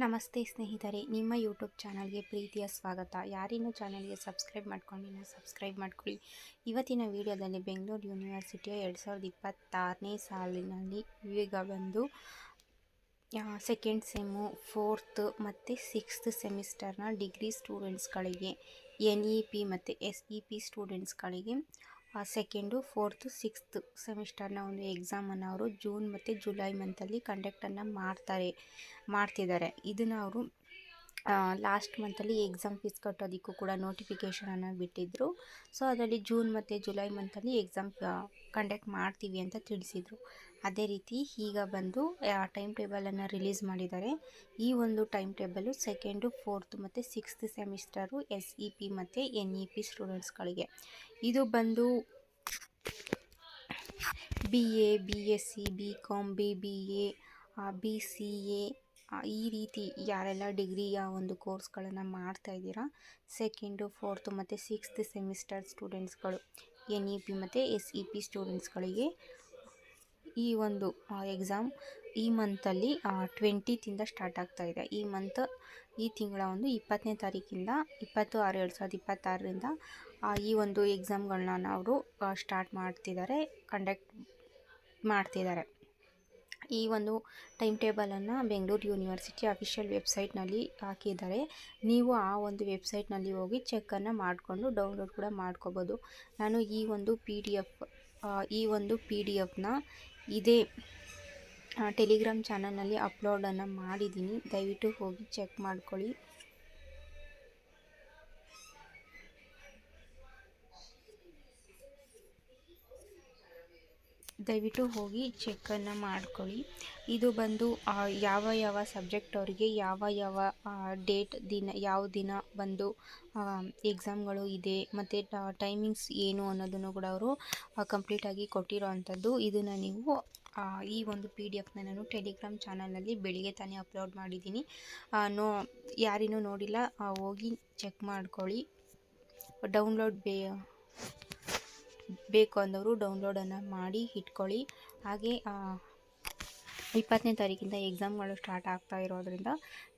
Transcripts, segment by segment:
ನಮಸ್ತೆ ಸ್ನೇಹಿತರೆ, ನಿಮ್ಮ ಯೂಟ್ಯೂಬ್ ಚಾನಲ್ಗೆ ಪ್ರೀತಿಯ ಸ್ವಾಗತ. ಯಾರಿನ್ನೂ ಚಾನಲ್ಗೆ ಸಬ್ಸ್ಕ್ರೈಬ್ ಮಾಡ್ಕೊಂಡಿಲ್ಲ ಸಬ್ಸ್ಕ್ರೈಬ್ ಮಾಡ್ಕೊಳ್ಳಿ. ಇವತ್ತಿನ ವಿಡಿಯೋದಲ್ಲಿ ಬೆಂಗಳೂರು ಯೂನಿವರ್ಸಿಟಿಯ 2026ನೇ ಸಾಲಿನಲ್ಲಿ ಈಗ ಬಂದು ಸೆಕೆಂಡ್ ಸೆಮ್ಮು, ಫೋರ್ತ್ ಮತ್ತು ಸಿಕ್ಸ್ತ್ ಸೆಮಿಸ್ಟರ್ನ ಡಿಗ್ರಿ ಸ್ಟೂಡೆಂಟ್ಸ್ಗಳಿಗೆ NEP ಮತ್ತು SEP ಸ್ಟೂಡೆಂಟ್ಸ್ಗಳಿಗೆ ಸೆಕೆಂಡು, ಫೋರ್ತು, ಸಿಕ್ಸ್ತ್ ಸೆಮಿಸ್ಟರ್ನ ಒಂದು ಎಕ್ಸಾಮನ್ನು ಅವರು ಜೂನ್ ಮತ್ತು ಜುಲೈ ಮಂತಲ್ಲಿ ಕಂಡಕ್ಟನ್ನು ಮಾಡ್ತಿದ್ದಾರೆ. ಇದನ್ನು ಅವರು ಲಾಸ್ಟ್ ಮಂತಲ್ಲಿ ಎಕ್ಸಾಮ್ ಫೀಸ್ ಕಟ್ಟೋದಕ್ಕೂ ಕೂಡ ನೋಟಿಫಿಕೇಷನನ್ನು ಬಿಟ್ಟಿದ್ದರು. ಸೊ ಅದರಲ್ಲಿ ಜೂನ್ ಮತ್ತು ಜುಲೈ ಮಂತಲ್ಲಿ ಎಕ್ಸಾಮ್ ಕಂಡಕ್ಟ್ ಮಾಡ್ತೀವಿ ಅಂತ ತಿಳಿಸಿದರು. ಅದೇ ರೀತಿ ಈಗ ಬಂದು ಟೈಮ್ ಟೇಬಲನ್ನು ರಿಲೀಸ್ ಮಾಡಿದ್ದಾರೆ. ಈ ಒಂದು ಟೈಮ್ ಟೇಬಲು ಸೆಕೆಂಡು, ಫೋರ್ತ್ ಮತ್ತು ಸಿಕ್ಸ್ತ್ ಸೆಮಿಸ್ಟರು SEP ಮತ್ತು NEP ಸ್ಟೂಡೆಂಟ್ಸ್ಗಳಿಗೆ. ಇದು ಬಂದು BA, BSc, BCom, BBA, BCA ಈ ರೀತಿ ಯಾರೆಲ್ಲ ಡಿಗ್ರಿಯ ಒಂದು ಕೋರ್ಸ್ಗಳನ್ನು ಮಾಡ್ತಾ ಇದ್ದೀರಾ, ಸೆಕೆಂಡು, ಫೋರ್ತು ಮತ್ತು ಸಿಕ್ಸ್ತ್ ಸೆಮಿಸ್ಟರ್ ಸ್ಟೂಡೆಂಟ್ಸ್ಗಳು NEP ಮತ್ತು SEP ಸ್ಟೂಡೆಂಟ್ಸ್ಗಳಿಗೆ ಈ ಒಂದು ಎಕ್ಸಾಮ್ ಈ ಮಂತಲ್ಲಿ 20th ಸ್ಟಾರ್ಟ್ ಆಗ್ತಾ ಇದೆ. ಈ ತಿಂಗಳ ಒಂದು 20ನೇ ತಾರೀಕಿಂದ 20/6/2026ರಿಂದ ಈ ಒಂದು ಎಕ್ಸಾಮ್ಗಳನ್ನ ಅವರು ಸ್ಟಾರ್ಟ್ ಕಂಡಕ್ಟ್ ಮಾಡ್ತಿದ್ದಾರೆ. ಈ ಒಂದು ಟೈಮ್ ಟೇಬಲನ್ನು ಬೆಂಗಳೂರು ಯೂನಿವರ್ಸಿಟಿ ಅಫಿಷಿಯಲ್ ವೆಬ್ಸೈಟ್ನಲ್ಲಿ ಹಾಕಿದ್ದಾರೆ. ನೀವು ಆ ಒಂದು ವೆಬ್ಸೈಟ್ನಲ್ಲಿ ಹೋಗಿ ಚೆಕ್ಕನ್ನು ಮಾಡಿಕೊಂಡು ಡೌನ್ಲೋಡ್ ಕೂಡ ಮಾಡ್ಕೋಬೋದು. ನಾನು ಈ ಒಂದು ಪಿ ಡಿ ಎಫ್ನ ಇದೇ ಟೆಲಿಗ್ರಾಮ್ ಚಾನಲ್ನಲ್ಲಿ ಅಪ್ಲೋಡನ್ನು ಮಾಡಿದ್ದೀನಿ. ದಯವಿಟ್ಟು ಹೋಗಿ ಚೆಕ್ ಮಾಡ್ಕೊಳ್ಳಿ. ಇದು ಬಂದು ಯಾವ ಸಬ್ಜೆಕ್ಟ್ ಅವರಿಗೆ ಯಾವ ಡೇಟ್ ಯಾವ ದಿನ ಬಂದು ಎಕ್ಸಾಮ್ಗಳು ಇದೆ ಮತ್ತು ಟೈಮಿಂಗ್ಸ್ ಏನು ಅನ್ನೋದನ್ನು ಕೂಡ ಅವರು ಕಂಪ್ಲೀಟಾಗಿ ಕೊಟ್ಟಿರೋ ಅಂಥದ್ದು. ಇದನ್ನು ನೀವು ಈ ಒಂದು PDF ನಾನು ಟೆಲಿಗ್ರಾಮ್ ಚಾನಲ್ನಲ್ಲಿ ಬೆಳಿಗ್ಗೆ ತಾನೇ ಅಪ್ಲೋಡ್ ಮಾಡಿದ್ದೀನಿ. ಯಾರಿನ್ನೂ ನೋಡಿಲ್ಲ ಹೋಗಿ ಚೆಕ್ ಮಾಡ್ಕೊಳ್ಳಿ. ಡೌನ್ಲೋಡ್ ಬೇಕು ಅಂದವರು ಡೌನ್ಲೋಡನ್ನು ಮಾಡಿ ಇಟ್ಕೊಳ್ಳಿ. ಹಾಗೆ 20ನೇ ತಾರೀಕಿಂದ ಎಕ್ಸಾಮ್ಗಳು ಸ್ಟಾರ್ಟ್ ಆಗ್ತಾ ಇರೋದ್ರಿಂದ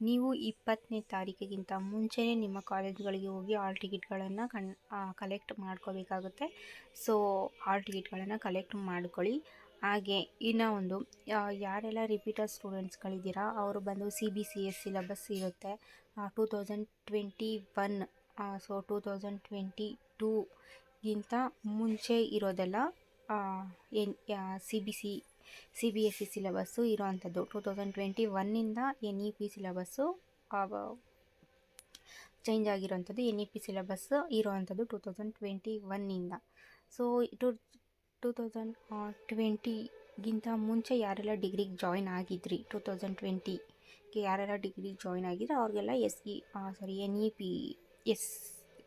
ನೀವು 20ನೇ ತಾರೀಕಿಗಿಂತ ಮುಂಚೆನೇ ನಿಮ್ಮ ಕಾಲೇಜ್ಗಳಿಗೆ ಹೋಗಿ ಹಾಲ್ ಟಿಕೆಟ್ಗಳನ್ನು ಕಲೆಕ್ಟ್ ಮಾಡ್ಕೋಬೇಕಾಗುತ್ತೆ. ಸೊ ಹಾಲ್ ಟಿಕೆಟ್ಗಳನ್ನು ಕಲೆಕ್ಟ್ ಮಾಡ್ಕೊಳ್ಳಿ. ಹಾಗೆ ಇನ್ನೂ ಒಂದು, ಯಾರೆಲ್ಲ ರಿಪೀಟರ್ ಸ್ಟೂಡೆಂಟ್ಸ್ಗಳಿದ್ದೀರಾ ಅವರು ಬಂದು CBCS ಸಿಲೆಬಸ್ ಇರುತ್ತೆ 2021. ಸೊ 2022ಗಿಂತ ಮುಂಚೆ ಇರೋದೆಲ್ಲ CBSE ಸಿಲೆಬಸ್ಸು ಇರೋವಂಥದ್ದು. 2021ಇಂದ NEP ಸಿಲೆಬಸ್ಸು ಚೇಂಜ್ ಆಗಿರೋವಂಥದ್ದು. NEP ಸಿಲೆಬಸ್ ಇರೋವಂಥದ್ದು 2021ಇಂದ. ಸೊ 2020ಗಿಂತ ಮುಂಚೆ ಯಾರೆಲ್ಲ ಡಿಗ್ರಿಗೆ ಜಾಯ್ನ್ ಆಗಿದ್ರಿ, 2020ಗೆ ಯಾರೆಲ್ಲ ಡಿಗ್ರಿಗೆ ಜಾಯ್ನ್ ಆಗಿದ್ರೆ ಅವ್ರಿಗೆಲ್ಲ NEP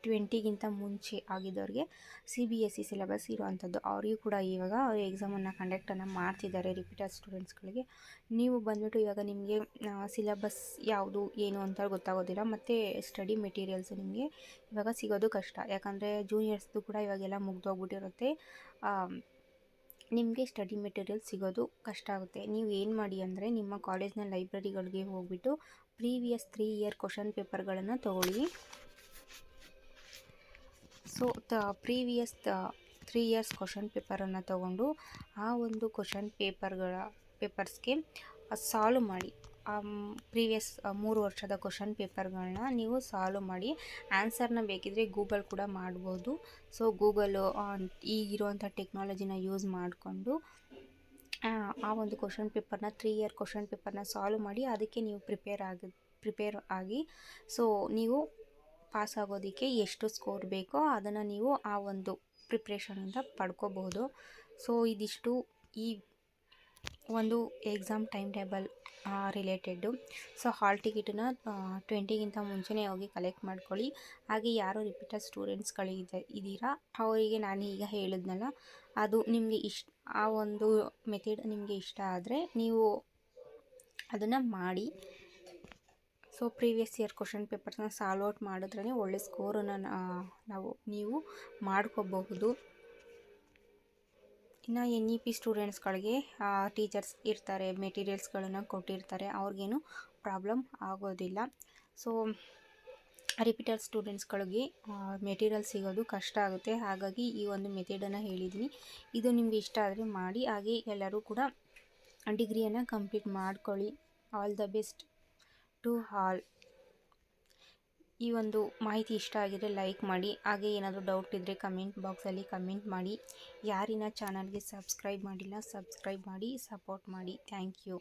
20ಗಿಂತ ಮುಂಚೆ ಆಗಿದ್ದವ್ರಿಗೆ CBSE ಸಿಲೆಬಸ್ ಇರೋವಂಥದ್ದು. ಅವರಿಗೂ ಕೂಡ ಇವಾಗ ಎಕ್ಸಾಮನ್ನು ಕಂಡಕ್ಟನ್ನು ಮಾಡ್ತಿದ್ದಾರೆ ರಿಪೀಟರ್ ಸ್ಟೂಡೆಂಟ್ಸ್ಗಳಿಗೆ. ನೀವು ಬಂದ್ಬಿಟ್ಟು ಇವಾಗ ನಿಮಗೆ ಸಿಲೆಬಸ್ ಯಾವುದು ಏನು ಅಂತ ಗೊತ್ತಾಗೋದಿಲ್ಲ, ಮತ್ತು ಸ್ಟಡಿ ಮೆಟೀರಿಯಲ್ಸು ನಿಮಗೆ ಇವಾಗ ಸಿಗೋದು ಕಷ್ಟ. ಯಾಕಂದರೆ ಜೂನಿಯರ್ಸ್ದು ಕೂಡ ಇವಾಗೆಲ್ಲ ಮುಗ್ದೋಗ್ಬಿಟ್ಟಿರುತ್ತೆ. ನಿಮಗೆ ಸ್ಟಡಿ ಮೆಟೀರಿಯಲ್ ಸಿಗೋದು ಕಷ್ಟ ಆಗುತ್ತೆ. ನೀವು ಏನು ಮಾಡಿ ಅಂದರೆ ನಿಮ್ಮ ಕಾಲೇಜ್ನ ಲೈಬ್ರರಿಗಳಿಗೆ ಹೋಗ್ಬಿಟ್ಟು ಪ್ರೀವಿಯಸ್ 3 ಇಯರ್ ಕ್ವಶನ್ ಪೇಪರ್ಗಳನ್ನು ತೊಗೊಳ್ಳಿ. ಸೊ ಪ್ರೀವಿಯಸ್ 3 ಇಯರ್ಸ್ ಕ್ವಶನ್ ಪೇಪರನ್ನು ತೊಗೊಂಡು ಆ ಒಂದು ಕ್ವಶನ್ ಪೇಪರ್ಸ್ಗೆ ಸಾಲ್ವ್ ಮಾಡಿ. ಪ್ರೀವಿಯಸ್ 3 ವರ್ಷದ ಕ್ವಶನ್ ಪೇಪರ್ಗಳನ್ನ ನೀವು ಸಾಲ್ವ್ ಮಾಡಿ ಆನ್ಸರ್ನ ಬೇಕಿದ್ರೆ ಗೂಗಲ್ ಕೂಡ ಮಾಡ್ಬೋದು. ಸೊ ಗೂಗಲು ಈಗಿರುವಂಥ ಟೆಕ್ನಾಲಜಿನ ಯೂಸ್ ಮಾಡಿಕೊಂಡು ಆ ಒಂದು ಕ್ವಶನ್ ಪೇಪರ್ನ 3 ಇಯರ್ ಕ್ವಶನ್ ಪೇಪರ್ನ ಸಾಲ್ವ್ ಮಾಡಿ ಅದಕ್ಕೆ ನೀವು ಪ್ರಿಪೇರ್ ಆಗಿ ಸೊ ನೀವು ಪಾಸ್ ಆಗೋದಕ್ಕೆ ಎಷ್ಟು ಸ್ಕೋರ್ ಬೇಕೋ ಅದನ್ನು ನೀವು ಆ ಒಂದು ಪ್ರಿಪ್ರೇಷನಿಂದ ಪಡ್ಕೋಬಹುದು. ಸೊ ಇದಿಷ್ಟು ಈ ಒಂದು exam time table related. So hall ಟಿಕೆಟನ್ನು 20ಗಿಂತ ಮುಂಚೆನೇ ಹೋಗಿ ಕಲೆಕ್ಟ್ ಮಾಡ್ಕೊಳ್ಳಿ. ಹಾಗೆ ಯಾರು ರಿಪೀಟರ್ ಸ್ಟೂಡೆಂಟ್ಸ್ಗಳಿದ್ದೀರಾ ಅವರಿಗೆ ನಾನು ಈಗ ಹೇಳಿದ್ನಲ್ಲ, ಅದು ನಿಮಗೆ ಆ ಒಂದು ಮೆಥಡ್ ನಿಮಗೆ ಇಷ್ಟ ಆದರೆ ನೀವು ಅದನ್ನು ಮಾಡಿ. ಸೊ ಪ್ರೀವಿಯಸ್ ಇಯರ್ ಕ್ವಶನ್ ಪೇಪರ್ಸ್ನ ಸಾಲ್ವ್ ಔಟ್ ಮಾಡಿದ್ರೇ ಒಳ್ಳೆ ಸ್ಕೋರನ್ನು ನೀವು ಮಾಡ್ಕೋಬಹುದು. ಇನ್ನು NEP ಸ್ಟೂಡೆಂಟ್ಸ್ಗಳಿಗೆ ಟೀಚರ್ಸ್ ಇರ್ತಾರೆ, ಮೆಟೀರಿಯಲ್ಸ್ಗಳನ್ನು ಕೊಟ್ಟಿರ್ತಾರೆ, ಅವ್ರಿಗೇನು ಪ್ರಾಬ್ಲಮ್ ಆಗೋದಿಲ್ಲ. ಸೊ ರಿಪೀಟರ್ ಸ್ಟೂಡೆಂಟ್ಸ್ಗಳಿಗೆ ಮೆಟೀರಿಯಲ್ ಸಿಗೋದು ಕಷ್ಟ ಆಗುತ್ತೆ. ಹಾಗಾಗಿ ಈ ಒಂದು ಮೆಥಡನ್ನು ಹೇಳಿದ್ದೀನಿ. ಇದು ನಿಮಗೆ ಇಷ್ಟ ಆದರೆ ಮಾಡಿ. ಹಾಗೆ ಎಲ್ಲರೂ ಕೂಡ ಡಿಗ್ರಿಯನ್ನು ಕಂಪ್ಲೀಟ್ ಮಾಡ್ಕೊಳ್ಳಿ. All the best to all. ಈ ಒಂದು ಮಾಹಿತಿ ಇಷ್ಟ ಆಗಿದ್ರೆ ಲೈಕ್ ಮಾಡಿ. ಹಾಗೆ ಏನಾದರೂ ಡೌಟ್ ಇದ್ದರೆ ಕಮೆಂಟ್ ಬಾಕ್ಸಲ್ಲಿ ಕಮೆಂಟ್ ಮಾಡಿ. ಯಾರಿನ ಚಾನಲ್ಗೆ ಸಬ್ಸ್ಕ್ರೈಬ್ ಮಾಡಿಲ್ಲ, ಸಬ್ಸ್ಕ್ರೈಬ್ ಮಾಡಿ, ಸಪೋರ್ಟ್ ಮಾಡಿ. Thank you.